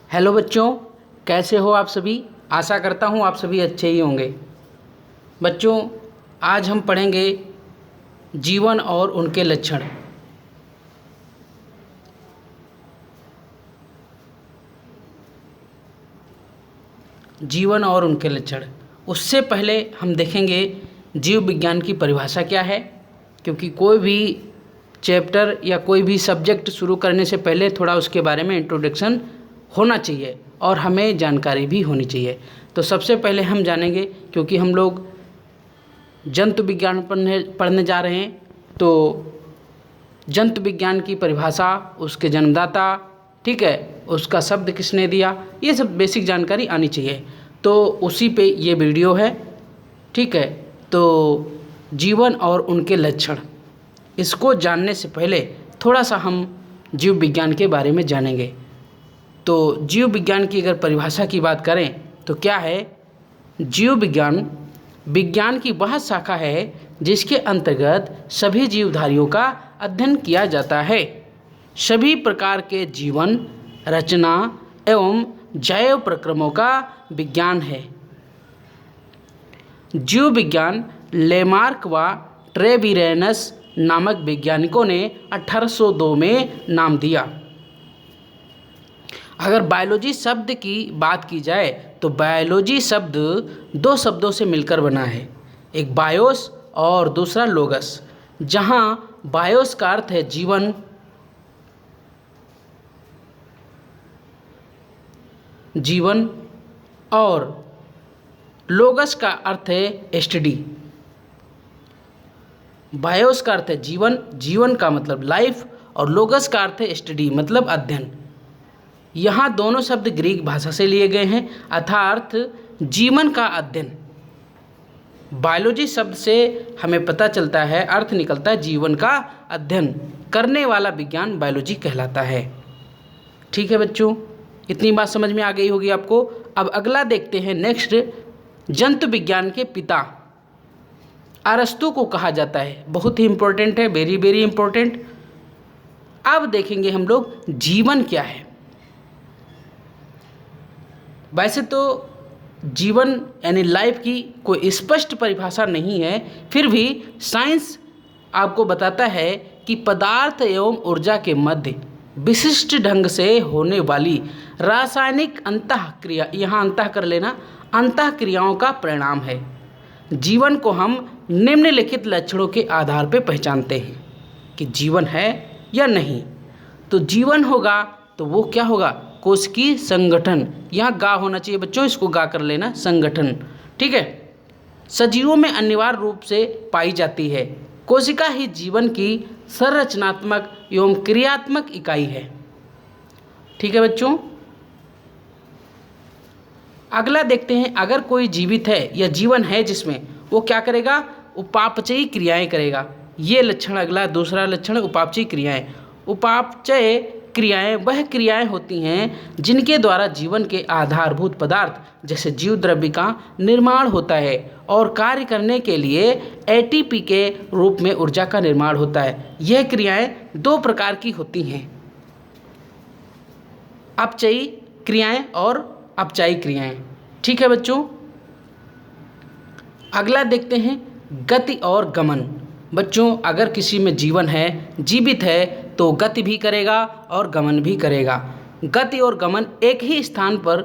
Hello बच्चों, कैसे हो आप सभी। आशा करता हूँ आप सभी अच्छे ही होंगे। बच्चों, आज हम पढ़ेंगे जीवन और उनके लक्षण। जीवन और उनके लक्षण। उससे पहले हम देखेंगे जीव विज्ञान की परिभाषा क्या है, क्योंकि कोई भी चैप्टर या कोई भी सब्जेक्ट शुरू करने से पहले थोड़ा उसके बारे में इंट्रोडक्शन होना चाहिए और हमें जानकारी भी होनी चाहिए। तो सबसे पहले हम जानेंगे, क्योंकि हम लोग जंतु विज्ञान पढ़ने जा रहे हैं, तो जंतु विज्ञान की परिभाषा, उसके जन्मदाता, ठीक है, उसका शब्द किसने दिया, ये सब बेसिक जानकारी आनी चाहिए। तो उसी पे ये वीडियो है, ठीक है। तो जीवन और उनके लक्षण, इसको जानने से पहले थोड़ा सा हम जीव विज्ञान के बारे में जानेंगे। तो जीव विज्ञान की अगर परिभाषा की बात करें तो क्या है, जीव विज्ञान विज्ञान की वह शाखा है जिसके अंतर्गत सभी जीवधारियों का अध्ययन किया जाता है। सभी प्रकार के जीवन, रचना एवं जैव प्रक्रमों का विज्ञान है। जीव विज्ञान लेमार्क व ट्रेविरेनस नामक वैज्ञानिकों ने 1802 में नाम दिया। अगर बायोलॉजी शब्द की बात की जाए तो बायोलॉजी शब्द दो शब्दों से मिलकर बना है, एक बायोस और दूसरा लोगस। जहाँ बायोस का अर्थ है जीवन और लोगस का अर्थ है स्टडी। बायोस का अर्थ है जीवन, जीवन का मतलब लाइफ, और लोगस का अर्थ है स्टडी मतलब अध्ययन। यहाँ दोनों शब्द ग्रीक भाषा से लिए गए हैं, अर्थात जीवन का अध्ययन। बायोलॉजी शब्द से हमें पता चलता है, अर्थ निकलता है जीवन का अध्ययन करने वाला विज्ञान बायोलॉजी कहलाता है। ठीक है बच्चों, इतनी बात समझ में आ गई होगी आपको। अब अगला देखते हैं नेक्स्ट। जंतु विज्ञान के पिता अरस्तु को कहा जाता है, बहुत ही इंपॉर्टेंट है, वेरी वेरी इंपॉर्टेंट। अब देखेंगे हम लोग जीवन क्या है। वैसे तो जीवन यानी लाइफ की कोई स्पष्ट परिभाषा नहीं है, फिर भी साइंस आपको बताता है कि पदार्थ एवं ऊर्जा के मध्य विशिष्ट ढंग से होने वाली रासायनिक अंतःक्रिया, यहाँ अंतः कर लेना, अंतःक्रियाओं का परिणाम है। जीवन को हम निम्नलिखित लक्षणों के आधार पर पहचानते हैं कि जीवन है या नहीं। तो जीवन होगा तो वो क्या होगा, कोशिकीय संगठन, यहाँ गा होना चाहिए बच्चों, इसको गा कर लेना, संगठन, ठीक है। सजीवों में अनिवार्य रूप से पाई जाती है। कोशिका ही जीवन की संरचनात्मक एवं क्रियात्मक इकाई है। ठीक है बच्चों, अगला देखते हैं। अगर कोई जीवित है या जीवन है जिसमें, वो क्या करेगा, उपापचयी क्रियाएं करेगा। ये लक्षण अगला दूसरा लक्षण है उपापचयी क्रियाएं। उपापचय क्रियाएं वह क्रियाएं होती हैं जिनके द्वारा जीवन के आधारभूत पदार्थ जैसे जीव द्रव्य का निर्माण होता है और कार्य करने के लिए एटीपी के रूप में ऊर्जा का निर्माण होता है। यह क्रियाएं दो प्रकार की होती हैं, अपचयी क्रियाएं और अपचायी क्रियाएं। ठीक है बच्चों, अगला देखते हैं गति और गमन। बच्चों, अगर किसी में जीवन है, जीवित है, तो गति भी करेगा और गमन भी करेगा। गति और गमन एक ही स्थान पर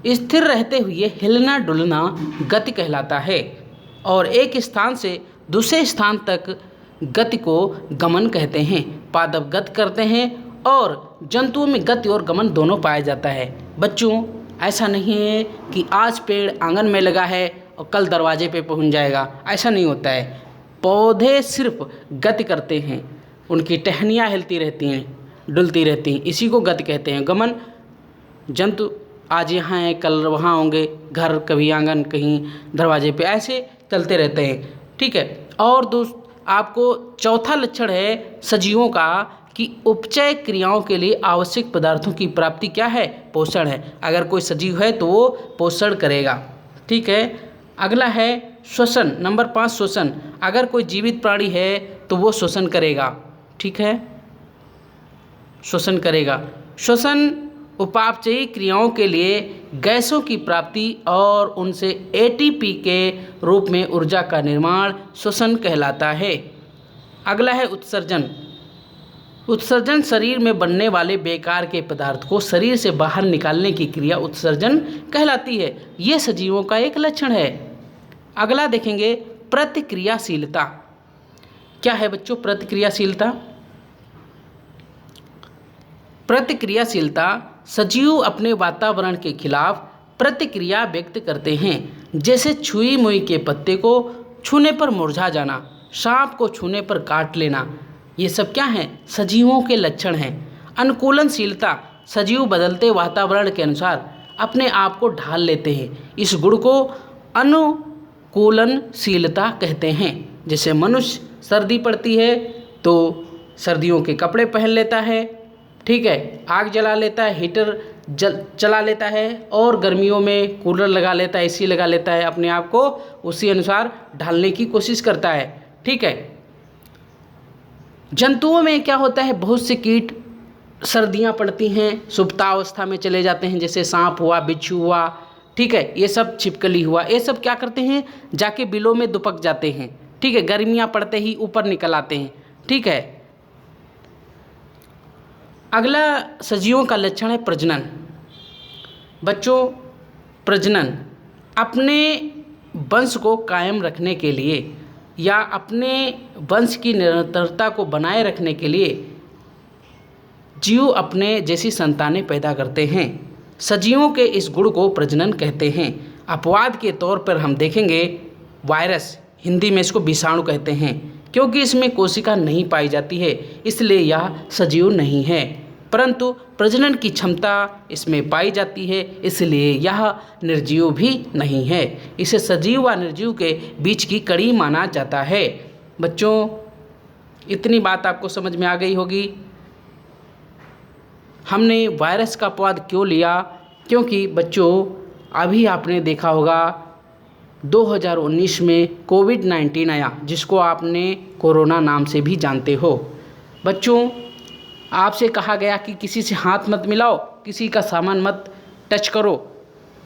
स्थिर रहते हुए हिलना डुलना गति कहलाता है, और एक स्थान से दूसरे स्थान तक गति को गमन कहते हैं। पादप गति करते हैं और जंतुओं में गति और गमन दोनों पाया जाता है। बच्चों, ऐसा नहीं है कि आज पेड़ आंगन में लगा है और कल दरवाजे पे पहुंच जाएगा, ऐसा नहीं होता है। पौधे सिर्फ गति करते हैं, उनकी टहनियाँ हिलती रहती हैं, डुलती रहती हैं, इसी को गति कहते हैं। गमन, जंतु आज यहाँ हैं कल वहाँ होंगे, घर कभी आंगन कहीं दरवाजे पे, ऐसे चलते रहते हैं। ठीक है। और आपको चौथा लक्षण है सजीवों का कि उपचय क्रियाओं के लिए आवश्यक पदार्थों की प्राप्ति क्या है, पोषण है। अगर कोई सजीव है तो वो पोषण करेगा। ठीक है। अगला है श्वसन, नंबर 5 श्वसन। अगर कोई जीवित प्राणी है तो वो श्वसन करेगा। ठीक है, श्वसन करेगा। श्वसन उपापचयी क्रियाओं के लिए गैसों की प्राप्ति और उनसे एटीपी के रूप में ऊर्जा का निर्माण श्वसन कहलाता है। अगला है उत्सर्जन। उत्सर्जन शरीर में बनने वाले बेकार के पदार्थ को शरीर से बाहर निकालने की क्रिया उत्सर्जन कहलाती है। ये सजीवों का एक लक्षण है। अगला देखेंगे प्रतिक्रियाशीलता। क्या है बच्चों प्रतिक्रियाशीलता? प्रतिक्रियाशीलता सजीव अपने वातावरण के खिलाफ प्रतिक्रिया व्यक्त करते हैं, जैसे छुई मुई के पत्ते को छूने पर मुरझा जाना, सांप को छूने पर काट लेना। ये सब क्या हैं? सजीवों के लक्षण हैं। अनुकूलनशीलता सजीव बदलते वातावरण के अनुसार अपने आप को ढाल लेते हैं। इस गुण को अनुकूलनशीलता कहते हैं। जैसे मनुष्य सर्दी पड़ती है तो सर्दियों के कपड़े पहन लेता है, ठीक है, आग जला लेता है, हीटर चला लेता है, और गर्मियों में कूलर लगा लेता है, एसी लगा लेता है, अपने आप को उसी अनुसार ढालने की कोशिश करता है, ठीक है। जंतुओं में क्या होता है? बहुत से कीट सर्दियां पड़ती हैं सुप्तावस्था में चले जाते हैं, जैसे सांप हुआ, बिच्छू हुआ, ठीक है, ये सब छिपकली हुआ, ये सब क्या करते हैं? जाके बिलों में दुपक जाते हैं, ठीक है, गर्मियां पड़ते ही ऊपर निकल आते हैं, ठीक है। अगला सजीवों का लक्षण है प्रजनन। बच्चों, प्रजनन अपने वंश को कायम रखने के लिए या अपने वंश की निरंतरता को बनाए रखने के लिए जीव अपने जैसी संतानें पैदा करते हैं। सजीवों के इस गुण को प्रजनन कहते हैं। अपवाद के तौर पर हम देखेंगे वायरस, हिंदी में इसको विषाणु कहते हैं, क्योंकि इसमें कोशिका नहीं पाई जाती है इसलिए यह सजीव नहीं है, परंतु प्रजनन की क्षमता इसमें पाई जाती है इसलिए यह निर्जीव भी नहीं है। इसे सजीव व निर्जीव के बीच की कड़ी माना जाता है। बच्चों, इतनी बात आपको समझ में आ गई होगी। हमने वायरस का अपवाद क्यों लिया? क्योंकि बच्चों अभी आपने देखा होगा 2019 में कोविड-19 आया, जिसको आपने कोरोना नाम से भी जानते हो। बच्चों, आपसे कहा गया कि किसी से हाथ मत मिलाओ, किसी का सामान मत टच करो।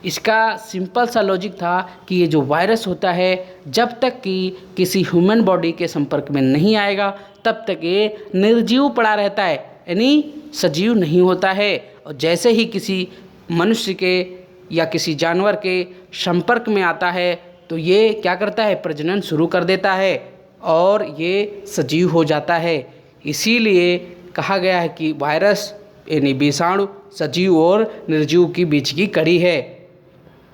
इसका सिंपल सा लॉजिक था कि ये जो वायरस होता है जब तक कि किसी ह्यूमन बॉडी के संपर्क में नहीं आएगा तब तक ये निर्जीव पड़ा रहता है, यानी सजीव नहीं होता है। और जैसे ही किसी मनुष्य के या किसी जानवर के संपर्क में आता है तो ये क्या करता है? प्रजनन शुरू कर देता है और ये सजीव हो जाता है। इसीलिए कहा गया है कि वायरस यानी विषाणु सजीव और निर्जीव की बीच की कड़ी है।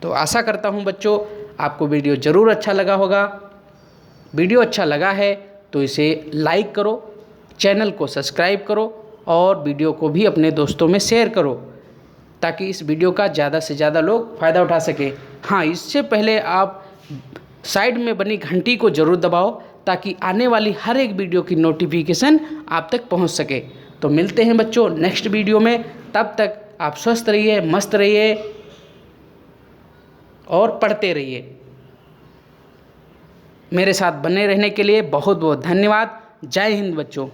तो आशा करता हूँ बच्चों आपको वीडियो ज़रूर अच्छा लगा होगा। वीडियो अच्छा लगा है तो इसे लाइक करो, चैनल को सब्सक्राइब करो और वीडियो को भी अपने दोस्तों में शेयर करो ताकि इस वीडियो का ज़्यादा से ज़्यादा लोग फ़ायदा उठा सकें। हाँ, इससे पहले आप साइड में बनी घंटी को ज़रूर दबाओ ताकि आने वाली हर एक वीडियो की नोटिफिकेशन आप तक पहुंच सके। तो मिलते हैं बच्चों नेक्स्ट वीडियो में। तब तक आप स्वस्थ रहिए, मस्त रहिए और पढ़ते रहिए। मेरे साथ बने रहने के लिए बहुत बहुत धन्यवाद। जय हिंद बच्चों।